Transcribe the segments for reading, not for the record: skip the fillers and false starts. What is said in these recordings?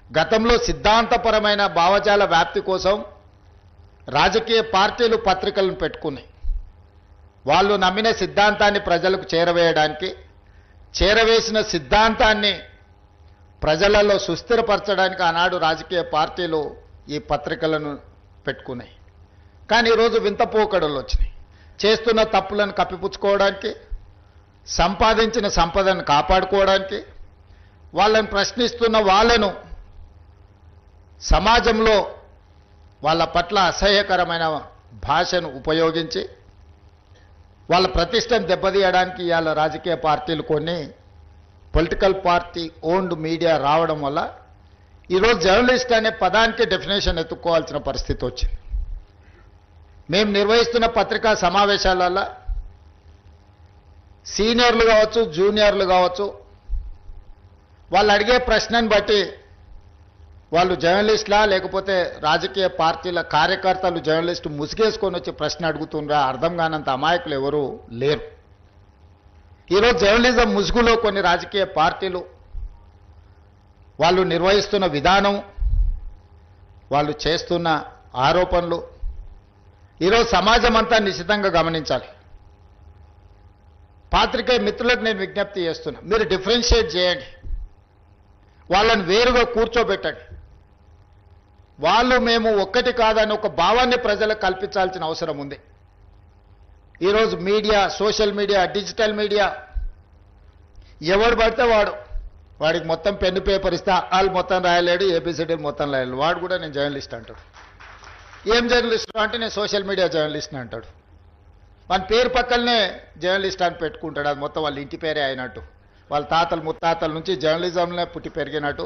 గతంలో సిద్ధాంతపరమైన భావజాల వ్యాప్తి కోసం రాజకీయ పార్టీలు పత్రికలను పెట్టుకున్నాయి. వాళ్ళు నమ్మిన సిద్ధాంతాన్ని ప్రజలకు చేరవేయడానికి, చేరవేసిన సిద్ధాంతాన్ని ప్రజలలో సుస్థిరపరచడానికి ఆనాడు రాజకీయ పార్టీలు ఈ పత్రికలను పెట్టుకున్నాయి. కానీ ఈరోజు వింత పోకడలు వచ్చినాయి. చేస్తున్న తప్పులను కప్పిపుచ్చుకోవడానికి, సంపాదించిన సంపదను కాపాడుకోవడానికి, వాళ్ళని ప్రశ్నిస్తున్న వాళ్ళను సమాజంలో వాళ్ళ పట్ల అసహ్యకరమైన భాషను ఉపయోగించి వాళ్ళ ప్రతిష్టను దెబ్బతీయడానికి ఇవాళ రాజకీయ పార్టీలు కొన్ని పొలిటికల్ పార్టీ ఓన్డ్ మీడియా రావడం వల్ల ఈరోజు జర్నలిస్ట్ అనే పదానికి డెఫినేషన్ ఎత్తుక్కోవాల్సిన పరిస్థితి వచ్చింది. మేము నిర్వహిస్తున్న పత్రికా సమావేశాలలో సీనియర్లు కావచ్చు, జూనియర్లు కావచ్చు, వాళ్ళు అడిగే ప్రశ్నను బట్టి వాళ్ళు జర్నలిస్టులా లేకపోతే రాజకీయ పార్టీల కార్యకర్తలు జర్నలిస్టు ముసుగేసుకొని వచ్చి ప్రశ్న అడుగుతుండ్రా అర్థం కానంత అమాయకులు ఎవరు లేరు. ఈరోజు జర్నలిజం ముసుగులో కొన్ని రాజకీయ పార్టీలు వాళ్ళు నిర్వహిస్తున్న విధానం, వాళ్ళు చేస్తున్న ఆరోపణలు ఈరోజు సమాజం అంతా నిశ్చితంగా గమనించాలి. పాత్రికేయ మిత్రులకు నేను విజ్ఞప్తి చేస్తున్నా, మీరు డిఫరెన్షియేట్ చేయండి, వాళ్ళని వేరుగా కూర్చోబెట్టండి. వాళ్ళు మేము ఒక్కటి కాదని ఒక భావాన్ని ప్రజలకు కల్పించాల్సిన అవసరం ఉంది. ఈరోజు media, social media, digital media ఎవడు పడితే వాడికి మొత్తం పెన్ను పేపర్ ఇస్తే వాళ్ళు మొత్తం రాయలేడు, ఏబిసిడీలు మొత్తం రాయలేడు, వాడు కూడా నేను జర్నలిస్ట్ అంటాడు. ఏం జర్నలిస్ట్ అంటే నేను సోషల్ మీడియా జర్నలిస్ట్ని అంటాడు. మన పేరు పక్కనే జర్నలిస్ట్ అని పెట్టుకుంటాడు. అది మొత్తం వాళ్ళ ఇంటి పేరే అయినట్టు, వాళ్ళ తాతలు ముత్తాతల నుంచి జర్నలిజంలో పుట్టి పెరిగినట్టు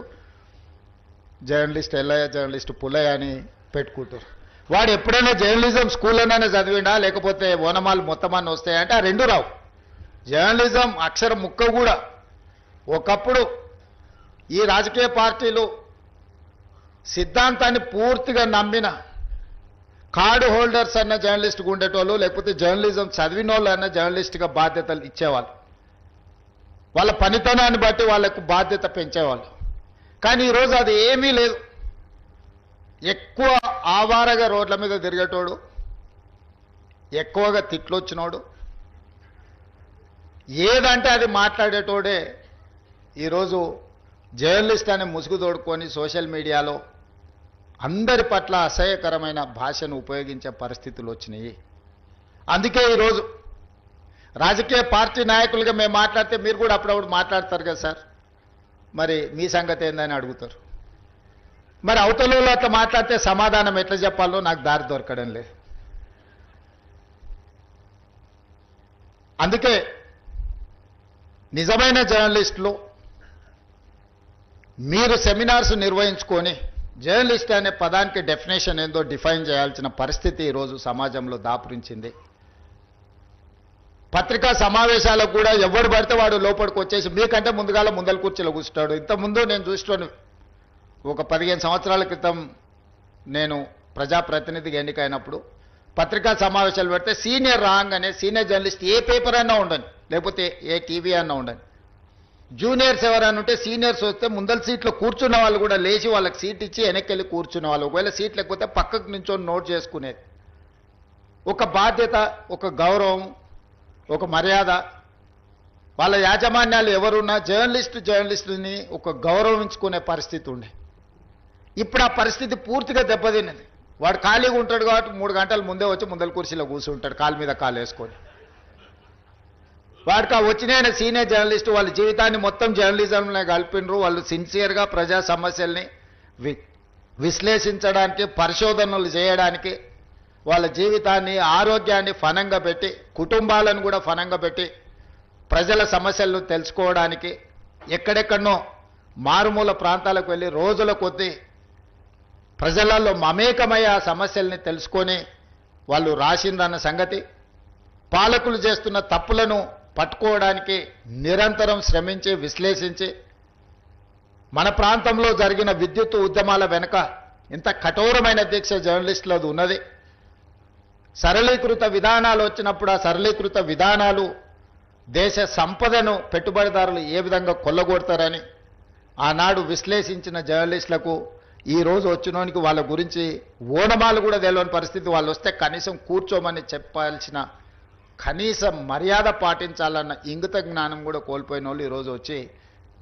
జర్నలిస్ట్ ఎల్లయ్య, జర్నలిస్ట్ పుల్లయ్య అని పెట్టుకుంటారు. వాడు ఎప్పుడైనా జర్నలిజం స్కూల్లోనైనా చదివిండా లేకపోతే ఓనమాలు మొత్తం అన్నీ వస్తాయంటే ఆ రెండు రావు. జర్నలిజం అక్షరం ముక్క కూడా. ఒకప్పుడు ఈ రాజకీయ పార్టీలు సిద్ధాంతాన్ని పూర్తిగా నమ్మిన కార్డు హోల్డర్స్ అన్న జర్నలిస్ట్గా ఉండేటోళ్ళు, లేకపోతే జర్నలిజం చదివిన వాళ్ళు అన్న జర్నలిస్ట్గా బాధ్యతలు ఇచ్చేవాళ్ళు. వాళ్ళ పనితనాన్ని బట్టి వాళ్లకు బాధ్యత పెంచేవాళ్ళు. కానీ ఈరోజు అది ఏమీ లేదు. ఎక్కువ ఆవారగా రోడ్ల మీద తిరిగేటోడు, ఎక్కువగా తిట్లొచ్చినోడు, ఏదంటే అది మాట్లాడేటోడే ఈరోజు జర్నలిస్ట్ అనే ముసుగు తోడుకొని సోషల్ మీడియాలో అందరి పట్ల అసహ్యకరమైన భాషను ఉపయోగించే పరిస్థితులు వచ్చినాయి. అందుకే ఈరోజు రాజకీయ పార్టీ నాయకులుగా మేము మాట్లాడితే మీరు కూడా అప్పుడప్పుడు మాట్లాడతారు కదా సార్, మరి మీ సంగతి ఏందని అడుగుతారు. మరి అవతలలో అట్లా మాట్లాడితే సమాధానం ఎట్లా చెప్పాలో నాకు దారి దొరకడం లేదు. అందుకే నిజమైన జర్నలిస్టులు మీరు సెమినార్స్ నిర్వహించుకొని జర్నలిస్ట్ అనే పదానికి డెఫినేషన్ ఏందో డిఫైన్ చేయాల్సిన పరిస్థితి ఈరోజు సమాజంలో దాపురించింది. పత్రికా సమావేశాలకు కూడా ఎవడు పడితే వాడు లోపలికి వచ్చేసి మీకంటే ముందల కుర్చీలో కూర్చుంటాడు. ఇంతకుముందు నేను చూస్తాను, ఒక 15 సంవత్సరాల క్రితం నేను ప్రజాప్రతినిధిగా ఎన్నికైనప్పుడు పత్రికా సమావేశాలు పెడితే సీనియర్ రాగానే సీనియర్ జర్నలిస్ట్ ఏ పేపర్ అన్నా ఉండని, లేకపోతే ఏ టీవీ అన్నా ఉండని, జూనియర్స్ ఎవరైనా ఉంటే సీనియర్స్ వస్తే ముందల సీట్లో కూర్చున్న వాళ్ళు కూడా లేచి వాళ్ళకి సీట్ ఇచ్చి వెనక్కి వెళ్ళి కూర్చున్న వాళ్ళు, ఒకవేళ సీట్ లేకపోతే పక్కకు నుంచొని నోట్ చేసుకునేది. ఒక బాధ్యత, ఒక గౌరవం, ఒక మర్యాద. వాళ్ళ యాజమాన్యాలు ఎవరున్నా జర్నలిస్టుని ఒక గౌరవించుకునే పరిస్థితి ఉండే. ఇప్పుడు ఆ పరిస్థితి పూర్తిగా దెబ్బతిన్నది. వాడు ఖాళీగా ఉంటాడు కాబట్టి 3 గంటల ముందే వచ్చి ముందల కుర్చీలో కూర్చుంటాడు, కాలు మీద కాలు వేసుకొని. వాడికి ఆ వచ్చిన సీనియర్ జర్నలిస్టు వాళ్ళ జీవితాన్ని మొత్తం జర్నలిజంలో కలిపినరు. వాళ్ళు సిన్సియర్గా ప్రజా సమస్యల్ని విశ్లేషించడానికి, పరిశోధనలు చేయడానికి, వాళ్ళ జీవితాన్ని, ఆరోగ్యాన్ని ఫనంగా పెట్టి, కుటుంబాలను కూడా ఫనంగా పెట్టి ప్రజల సమస్యలను తెలుసుకోవడానికి ఎక్కడెక్కడనో మారుమూల ప్రాంతాలకు వెళ్ళి రోజుల కొద్దీ ప్రజలలో మమేకమై ఆ సమస్యల్ని తెలుసుకొని వాళ్ళు రాసిందన్న సంగతి, పాలకులు చేస్తున్న తప్పులను పట్టుకోవడానికి నిరంతరం శ్రమించి విశ్లేషించి మన ప్రాంతంలో జరిగిన విద్యుత్ ఉద్యమాల వెనుక ఇంత కఠోరమైన దీక్ష జర్నలిస్టులది ఉన్నది. సరళీకృత విధానాలు వచ్చినప్పుడు ఆ సరళీకృత విధానాలు దేశ సంపదను పెట్టుబడిదారులు ఏ విధంగా కొల్లగొడతారని, ఆనాడు విశ్లేషించిన జర్నలిస్టులకు ఈరోజు వచ్చినోనికి వాళ్ళ గురించి ఓనమాలు కూడా తెలియని పరిస్థితి, వాళ్ళు వస్తే కనీసం కూర్చోమని చెప్పాల్సిన కనీస మర్యాద పాటించాలన్న ఇంగిత జ్ఞానం కూడా కోల్పోయిన వాళ్ళు ఈరోజు వచ్చి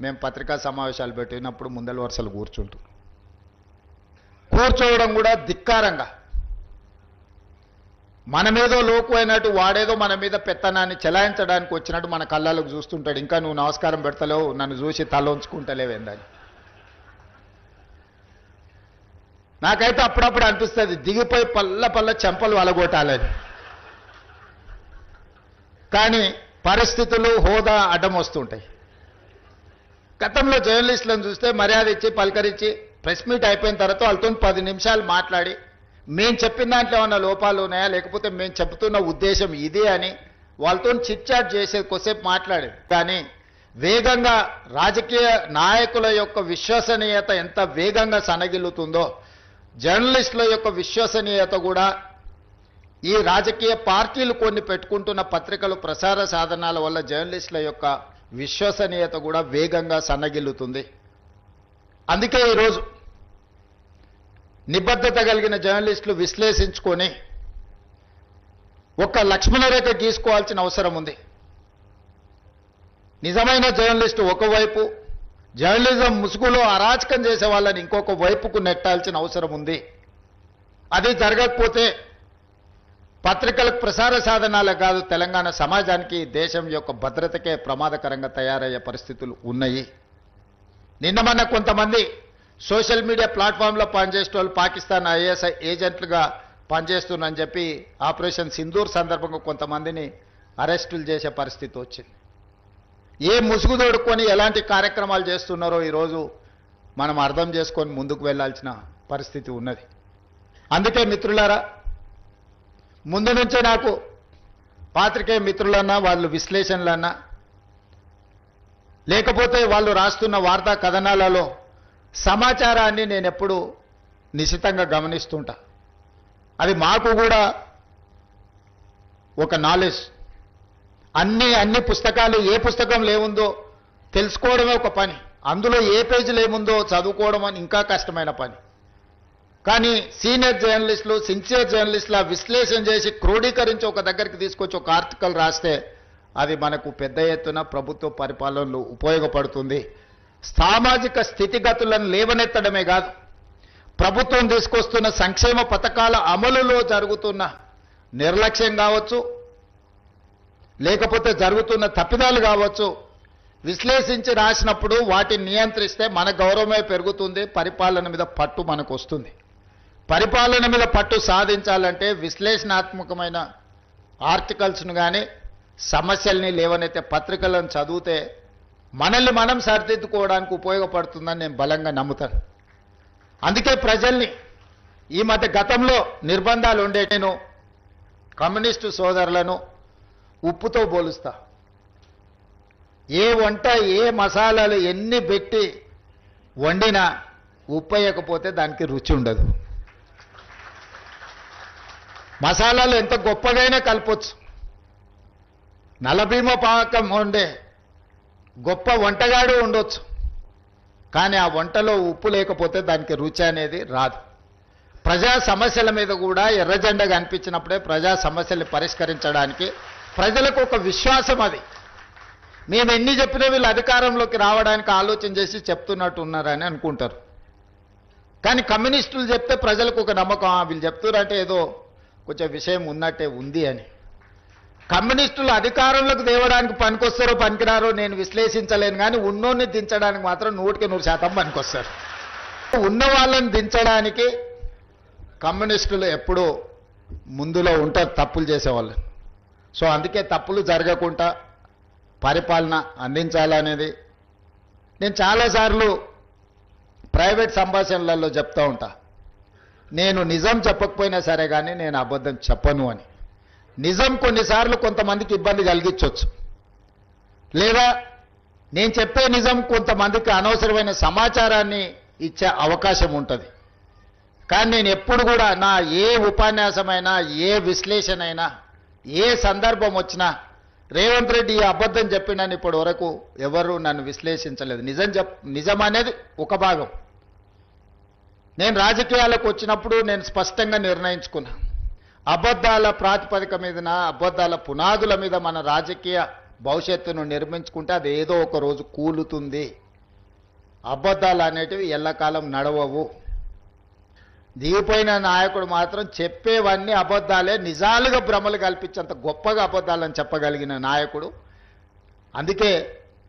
మేము పత్రికా సమావేశాలు పెట్టినప్పుడు ముందల వరుసలు కూర్చోవడం కూడా ధిక్కారంగా, మనమేదో లోకు అయినట్టు వాడేదో మన మీద పెత్తనాన్ని చెలాయించడానికి వచ్చినట్టు మన కళ్ళకు చూస్తుంటాడు. ఇంకా నువ్వు నమస్కారం పెడతలేవు, నన్ను చూసి తల ఉంచుకుంటలేవేందని. నాకైతే అప్పుడప్పుడు అనిపిస్తుంది దిగిపోయి పల్ల చెంపలు వలగొట్టాలని. కానీ పరిస్థితులు హోదా అడ్డం వస్తుంటాయి. గతంలో జర్నలిస్టులను చూస్తే మర్యాద ఇచ్చి పలకరించి ప్రెస్ మీట్ అయిపోయిన తర్వాత వాళ్ళతో 10 నిమిషాలు మాట్లాడి మేము చెప్పిన దాంట్లో ఏమన్నా లోపాలు ఉన్నాయా, లేకపోతే మేము చెబుతున్న ఉద్దేశం ఇదే అని వాళ్ళతో చిట్చాట్ చేసే కొద్దిసేపు మాట్లాడేది. కానీ వేగంగా రాజకీయ నాయకుల యొక్క విశ్వసనీయత ఎంత వేగంగా సన్నగిల్లుతుందో, జర్నలిస్టుల యొక్క విశ్వసనీయత కూడా ఈ రాజకీయ పార్టీలు కొన్ని పెట్టుకుంటున్న పత్రికలు ప్రసార సాధనాల వల్ల జర్నలిస్టుల యొక్క విశ్వసనీయత కూడా వేగంగా సన్నగిల్లుతుంది. అందుకే ఈరోజు నిబద్ధత కలిగిన జర్నలిస్టులు విశ్లేషించుకొని ఒక లక్ష్మణరేఖ గీసుకోవాల్సిన అవసరం ఉంది. నిజమైన జర్నలిస్టు ఒకవైపు, జర్నలిజం ముసుగులో అరాచకం చేసే వాళ్ళని ఇంకొక వైపుకు నెట్టాల్సిన అవసరం ఉంది. అది జరగకపోతే పత్రికలకు ప్రసార సాధనాలకు కాదు, తెలంగాణ సమాజానికి, దేశం యొక్క భద్రతకే ప్రమాదకరంగా తయారయ్యే పరిస్థితులు ఉన్నాయి. నిన్న మొన్న కొంతమంది సోషల్ మీడియా ప్లాట్ఫామ్లో పనిచేసే వాళ్ళు పాకిస్తాన్ ఐఎస్ఐ ఏజెంట్లుగా పనిచేస్తున్నారని చెప్పి ఆపరేషన్ సింధూర్ సందర్భంగా కొంతమందిని అరెస్టులు చేసే పరిస్థితి వచ్చింది. ఏ ముసుగు తోడుకొని ఎలాంటి కార్యక్రమాలు చేస్తున్నారో ఈరోజు మనం అర్థం చేసుకొని ముందుకు వెళ్ళాల్సిన పరిస్థితి ఉన్నది. అందుకే మిత్రులారా, ముందు నుంచే నాకు పాత్రికేయ మిత్రులన్నా, వాళ్ళు విశ్లేషణలన్నా, లేకపోతే వాళ్ళు రాస్తున్న వార్తా కథనాలలో సమాచారాన్ని నేను ఎప్పుడు నిశితంగా గమనిస్తుంటా. అది మాకు కూడా ఒక నాలెడ్జ్. అన్ని పుస్తకాలు ఏ పుస్తకంలో ఏముందో తెలుసుకోవడమే ఒక పని, అందులో ఏ పేజీలో ఏముందో చదువుకోవడం అని ఇంకా కష్టమైన పని. కానీ సీనియర్ జర్నలిస్టులు, సిన్సియర్ జర్నలిస్టులు విశ్లేషణ చేసి క్రోడీకరించి ఒక దగ్గరికి తీసుకొచ్చి ఒక ఆర్టికల్ రాస్తే అది మనకు పెద్ద ఎత్తున ప్రభుత్వ పరిపాలనలో ఉపయోగపడుతుంది. సామాజిక స్థితిగతులను లేవనెత్తడమే కాదు, ప్రభుత్వం తీసుకొస్తున్న సంక్షేమ పథకాల అమలులో జరుగుతున్న నిర్లక్ష్యం కావచ్చు, లేకపోతే జరుగుతున్న తప్పిదాలు కావచ్చు, విశ్లేషించి రాసినప్పుడు వాటిని నియంత్రిస్తే మన గౌరవమే పెరుగుతుంది, పరిపాలన మీద పట్టు మనకు వస్తుంది. పరిపాలన మీద పట్టు సాధించాలంటే విశ్లేషణాత్మకమైన ఆర్టికల్స్ను కానీ, సమస్యల్ని లేవనైతే పత్రికలను చదివితే మనల్ని మనం సరిదిద్దుకోవడానికి ఉపయోగపడుతుందని నేను బలంగా నమ్ముతాను. అందుకే ప్రజల్ని ఈ మధ్య గతంలో నిర్బంధాలు ఉండే నేను కమ్యూనిస్టు సోదరులను ఉప్పుతో పోలుస్తా. ఏ వంట ఏ మసాలాలు ఎన్ని పెట్టి వండినా ఉప్పు వేయకపోతే దానికి రుచి ఉండదు. మసాలాలు ఎంత గొప్పగానే కలపొచ్చు, నలభీమ పాకం వండే గొప్ప వంటగాడు ఉండొచ్చు, కానీ ఆ వంటలో ఉప్పు లేకపోతే దానికి రుచి అనేది రాదు. ప్రజా సమస్యల మీద కూడా ఎర్రజెండా కనిపించినప్పుడే ప్రజా సమస్యల్ని పరిష్కరించడానికి ప్రజలకు ఒక విశ్వాసం. అది మేము ఎన్ని చెప్పినా వీళ్ళు అధికారంలోకి రావడానికి ఆలోచన చేసి చెప్తున్నట్టు ఉన్నారని అనుకుంటారు. కానీ కమ్యూనిస్టులు చెప్తే ప్రజలకు ఒక నమ్మకం, వీళ్ళు చెప్తున్నారంటే ఏదో కొంచెం విషయం ఉన్నట్టే ఉంది అని. కమ్యూనిస్టులు అధికారంలోకి తేవడానికి పనికొస్తారో పనికిరారో నేను విశ్లేషించలేను, కానీ ఉన్నోన్ని దించడానికి మాత్రం 100% పనికొస్తారు. ఉన్న వాళ్ళని దించడానికి కమ్యూనిస్టులు ఎప్పుడూ ముందులో ఉంటారు, తప్పులు చేసేవాళ్ళు. సో అందుకే తప్పులు జరగకుండా పరిపాలన అందించాలనేది నేను చాలాసార్లు ప్రైవేట్ సంభాషణలలో చెప్తూ ఉంటా. నేను నిజం చెప్పకపోయినా సరే కానీ నేను అబద్ధం చెప్పను అని. నిజం కొన్నిసార్లు కొంతమందికి ఇబ్బంది కలిగించవచ్చు, లేదా నేను చెప్పే నిజం కొంతమందికి అనవసరమైన సమాచారాన్ని ఇచ్చే అవకాశం ఉంటుంది. కానీ నేను ఎప్పుడు కూడా నా ఏ ఉపన్యాసమైనా, ఏ విశ్లేషణ అయినా, ఏ సందర్భం వచ్చినా రేవంత్ రెడ్డి ఈ అబద్ధం చెప్పినని ఇప్పటి వరకు ఎవరు నన్ను విశ్లేషించలేదు. నిజం అనేది ఒక భాగం. నేను రాజకీయాలకు వచ్చినప్పుడు నేను స్పష్టంగా నిర్ణయించుకున్నా, అబద్ధాల ప్రాతిపదిక మీదన అబద్ధాల పునాదుల మీద మన రాజకీయ భవిష్యత్తును నిర్మించుకుంటే అది ఏదో ఒక రోజు కూలుతుంది. అబద్ధాలు అనేటివి ఎల్లకాలం నడవవు. దిగిపోయిన నాయకుడు మాత్రం చెప్పేవన్నీ అబద్ధాలే, నిజాలుగా భ్రమలు కల్పించేంత గొప్పగా అబద్ధాలని చెప్పగలిగిన నాయకుడు. అందుకే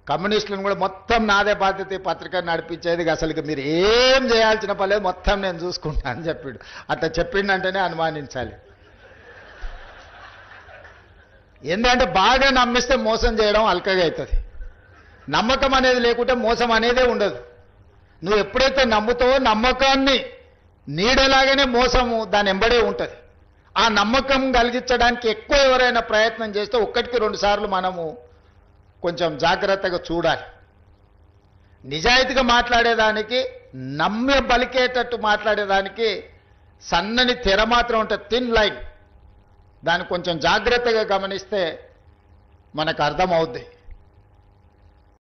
కమ్యూనిస్టులను కూడా మొత్తం నాదే బాధ్యత పత్రిక నడిపించేది, అసలు మీరు ఏం చేయాల్సిన పర్లేదు మొత్తం నేను చూసుకుంటా అని చెప్పాడు. అట్లా చెప్పిండంటేనే అనుమానించాలి. ఎందుకంటే బాగా నమ్మిస్తే మోసం చేయడం అల్కగా అవుతుంది. నమ్మకం అనేది లేకుంటే మోసం అనేదే ఉండదు. నువ్వు ఎప్పుడైతే నమ్ముతావో నమ్మకాన్ని నీడలాగానే మోసము దాని ఎంబడే ఉంటుంది. ఆ నమ్మకం కలిగించడానికి ఎక్కువ ఎవరైనా ప్రయత్నం చేస్తే ఒక్కటికి 2 సార్లు మనము కొంచెం జాగ్రత్తగా చూడాలి. నిజాయితీగా మాట్లాడేదానికి, నమ్మి పలికేటట్టు మాట్లాడేదానికి సన్నని తెర మాత్రం ఉంటుంది, థిన్ లైన్. దాన్ని కొంచెం జాగ్రత్తగా గమనిస్తే మనకు అర్థమవుద్ది.